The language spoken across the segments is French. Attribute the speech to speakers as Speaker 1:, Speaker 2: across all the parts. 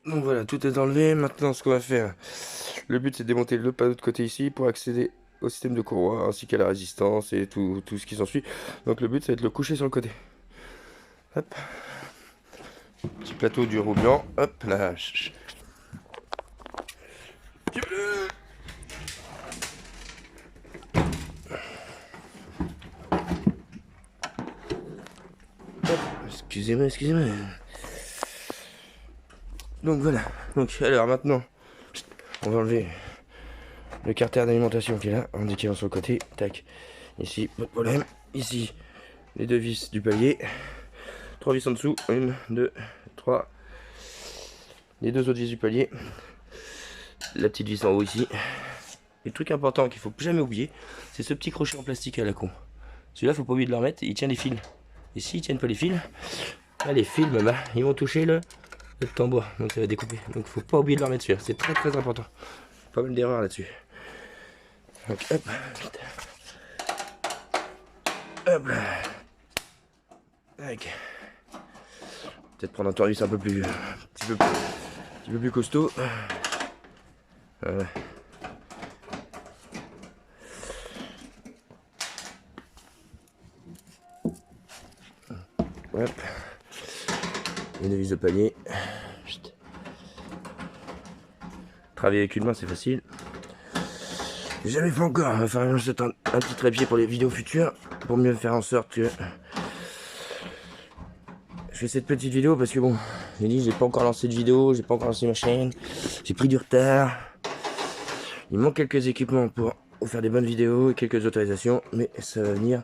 Speaker 1: Donc voilà, tout est enlevé. Maintenant, ce qu'on va faire, le but c'est de démonter le panneau de côté ici pour accéder au système de courroie ainsi qu'à la résistance et tout ce qui s'ensuit. Donc le but c'est de le coucher sur le côté. Hop, petit plateau du roux blanc. Hop là. Excusez-moi, excusez-moi. Donc voilà. Donc alors maintenant, on va enlever le carter d'alimentation qui est là, indiqué sur le côté. Tac. Ici, pas de problème. Ici, les deux vis du palier. 3 vis en dessous. 1, 2, 3. Les deux autres vis du palier. La petite vis en haut ici. Et le truc important qu'il faut jamais oublier, c'est ce petit crochet en plastique à la con. Celui-là, faut pas oublier de le remettre, il tient les fils. Et s'ils tiennent pas les fils, là, les fils, bah, ils vont toucher le tambour, donc ça va découper. Donc faut pas oublier de le remettre celui-là, c'est très très important. Pas mal d'erreurs là-dessus. Donc hop, hop là. Peut-être prendre un tournevis un petit peu plus costaud. Voilà. Hop. Les deux vis de palier. Travailler avec une main, c'est facile. J'ai jamais fait encore. On va faire un petit trépied pour les vidéos futures. Pour mieux faire en sorte que je fais cette petite vidéo parce que bon, j'ai dit j'ai pas encore lancé de vidéo, j'ai pas encore lancé ma chaîne, j'ai pris du retard. Il manque quelques équipements pour faire des bonnes vidéos et quelques autorisations, mais ça va venir.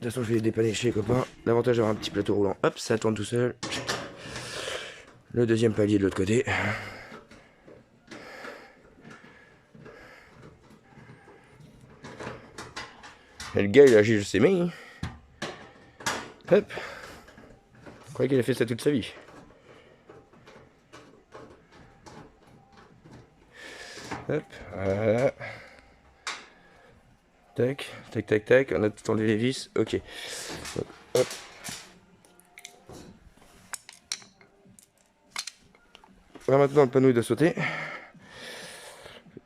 Speaker 1: De toute façon, je vais les dépanner chez les copains. L'avantage d'avoir un petit plateau roulant, hop, ça tourne tout seul. Le deuxième palier de l'autre côté. Et le gars, il agit, je sais, mais. Hop. Je croyais qu'il a fait ça toute sa vie. Hop, voilà. Tac, tac, tac, tac. On a tout enlevé les vis. Ok. Donc, hop. Là maintenant, le panneau il doit sauter.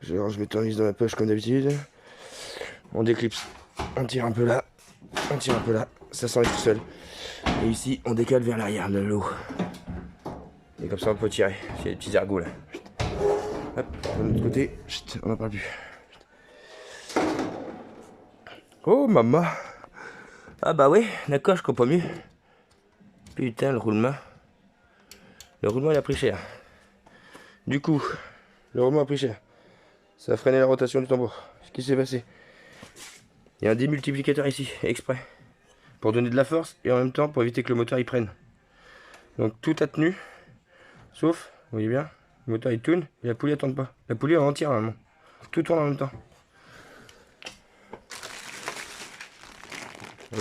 Speaker 1: Je range mes tournevis dans ma poche comme d'habitude. On déclipse. On tire un peu là. On tire un peu là. Ça s'enlève tout seul. Et ici, on décale vers l'arrière de l'eau. Et comme ça, on peut tirer. Il y a des petits ergots là. Hop, de l'autre côté. Chut, on n'en parle plus. Oh, maman. Ah bah oui, d'accord, je comprends mieux. Putain, le roulement. Le roulement, il a pris cher. Du coup, le roulement a pris cher. Ça a freiné la rotation du tambour. Ce qui s'est passé. Il y a un démultiplicateur ici, exprès. Pour donner de la force et en même temps pour éviter que le moteur il prenne. Donc tout a tenu. Sauf, vous voyez bien, le moteur il tourne et la poulie elle tourne pas. La poulie elle entière normalement. Tout tourne en même temps.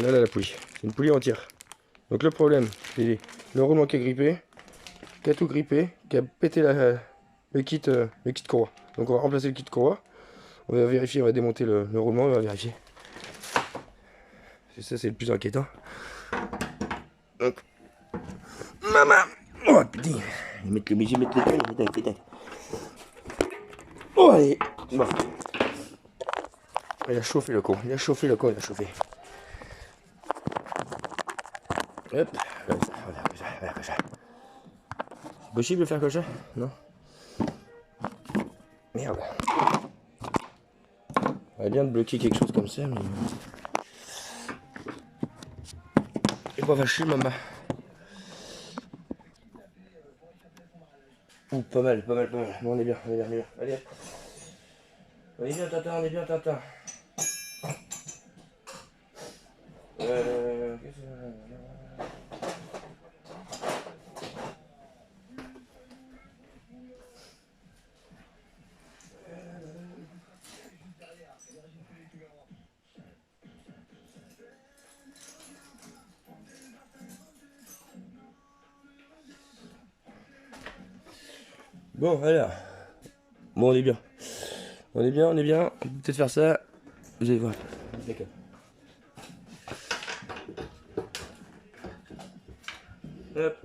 Speaker 1: Là, la poulie. C'est une poulie entière. Donc le problème, c'est le roulement qui est grippé, qui a tout grippé, qui a pété le kit courroie. Donc on va remplacer le kit courroie. On va vérifier, on va démonter le roulement, on va vérifier. Ça c'est le plus inquiétant. Donc, maman. Oh putain. Je vais mettre le putain. Oh allez. Bon. Il a chauffé le con, il a chauffé. Hop, voilà. C'est possible de faire comme ça? Non. Merde. On va bien de bloquer quelque chose comme ça, mais. Et pas fâché, maman. Ouh, pas mal. Bon, on est bien. Allez, hop. On est bien, Tintin. Qu'est-ce que Bon, alors. Bon, on est bien. On peut peut-être faire ça. Vous allez voir. D'accord. Hop.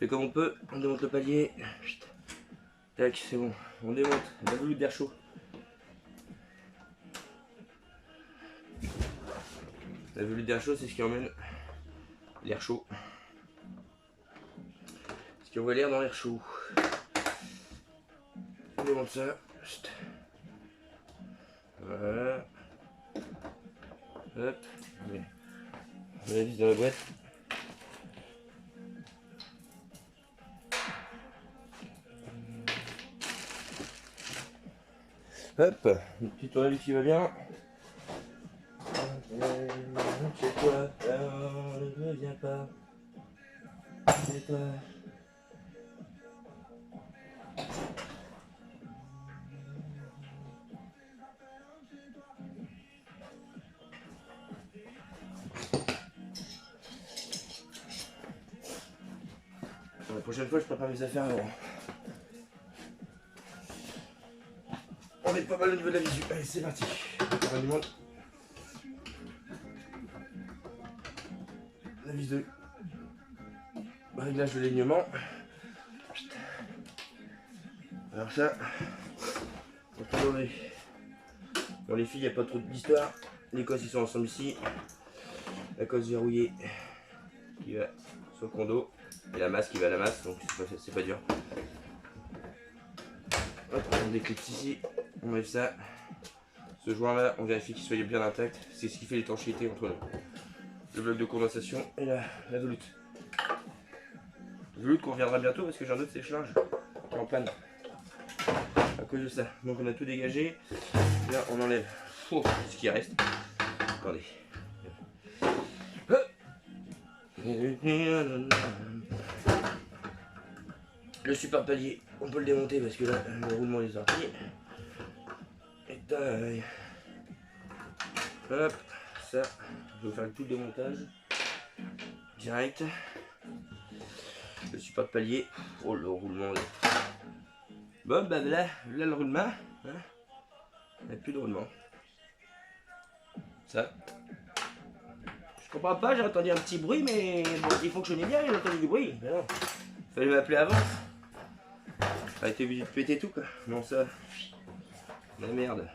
Speaker 1: fait comme on peut, on démonte le palier. Tac, c'est bon. On démonte la veloute d'air chaud. La veloute d'air chaud, c'est ce qui emmène l'air chaud. Ce qui envoie l'air dans l'air chaud. On démonte ça. Voilà. Hop. On met la vis dans la boîte. Hop, une petite tournevis qui va bien. Chez toi, alors ne viens pas. Chez toi. La prochaine fois, je prépare mes affaires avant. On est pas mal au niveau de la visu. Allez, c'est parti. On va du monde. La vis de réglage de l'alignement. Alors ça, dans les filles, il n'y a pas trop d'histoire. Les cosses ils sont ensemble ici. La cosse verrouillée qui va sur le condo. Et la masse qui va à la masse, donc c'est pas dur. Hop, on déclipse ici. On enlève ça. Ce joint là, on vérifie qu'il soit bien intact. C'est ce qui fait l'étanchéité entre le bloc de condensation et la veloute. Veloute qu'on reviendra bientôt parce que j'ai un autre sèche-linge qui est en panne à cause de ça. Donc on a tout dégagé. Là on enlève ce qui reste. Attendez. Le support palier, on peut le démonter parce que là le roulement est sorti. Et taille. Hop, ça, je vais faire tout le démontage direct. Le support de palier, oh le roulement là. Bon bah là le roulement, hein, il n'y a plus de roulement. Ça, je comprends pas, j'ai entendu un petit bruit mais bon, il fonctionnait bien, j'ai entendu du bruit. Mais non, fallait m'appeler avant. Ça a été obligé de péter tout quoi. Non ça, la merde.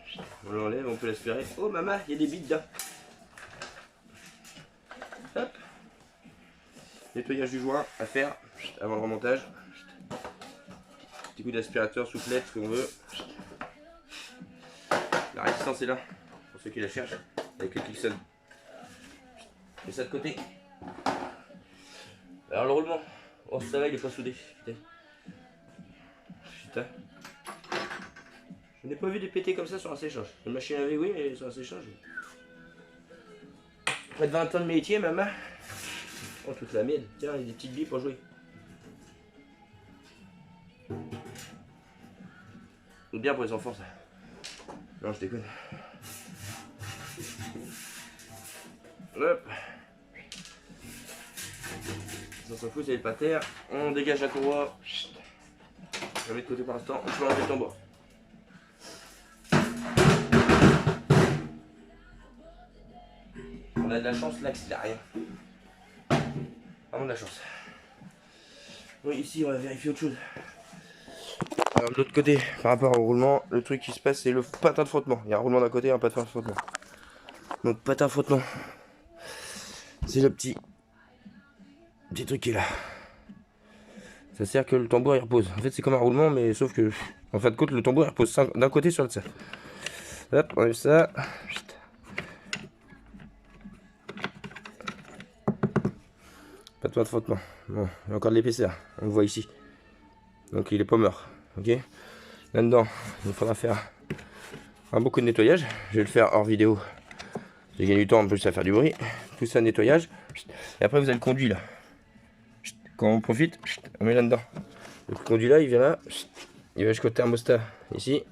Speaker 1: On l'enlève, on peut l'aspirer. Oh maman, il y a des billes dedans. Hop. Nettoyage du joint à faire avant le remontage. Petit coup d'aspirateur, soufflette, ce qu'on veut. La résistance est là, pour ceux qui la cherchent, avec le Clixon. Je mets ça de côté. Alors le roulement, oh ça va, il est pas soudé. Putain. Je n'ai pas vu de péter comme ça sur un séchage. Une machine à laver, oui, mais sur un séchage. Près de 20 ans de métier, maman. Oh, toute la merde. Tiens, il y a des petites billes pour jouer. C'est bien pour les enfants, ça. Non, je déconne. Hop. Ça s'en fout, c'est pas terre. On dégage la courroie. Je la mets de côté pour l'instant. On peut enlever le tambour. On a de la chance là qu'il n'y a rien. Vraiment de la chance. Oui, ici on va vérifier autre chose. Alors de l'autre côté, par rapport au roulement, le truc qui se passe c'est le patin de frottement. Il y a un roulement d'un côté et un patin de frottement. Donc patin de frottement, c'est le petit truc qui est là. Ça sert que le tambour il repose. En fait c'est comme un roulement mais sauf que en fin de compte le tambour il repose d'un côté sur le ça. Hop, on enlève ça. Pas de frottement. Bon, il y a encore de l'épaisseur. On le voit ici. Donc il est pas mort. Ok. Là-dedans, il faudra faire un beau coup de nettoyage. Je vais le faire hors vidéo. J'ai gagné du temps en plus à faire du bruit. Tout ça nettoyage. Et après vous avez le conduit là. Quand on profite, on met là-dedans. Le conduit là, il vient là. Il va jusqu'au thermostat ici.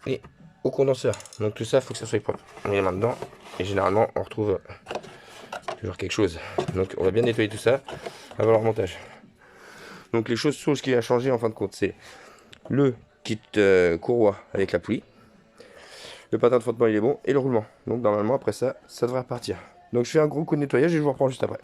Speaker 1: Et au condenseur. Donc tout ça, il faut que ça soit propre. On met la main dedans. Et généralement, on retrouve toujours quelque chose. Donc on va bien nettoyer tout ça avant le remontage. Donc les choses qui a changé en fin de compte, c'est le kit courroie avec la poulie, le patin de frottement il est bon et le roulement. Donc normalement après ça, ça devrait repartir. Donc je fais un gros coup de nettoyage et je vous reprends juste après.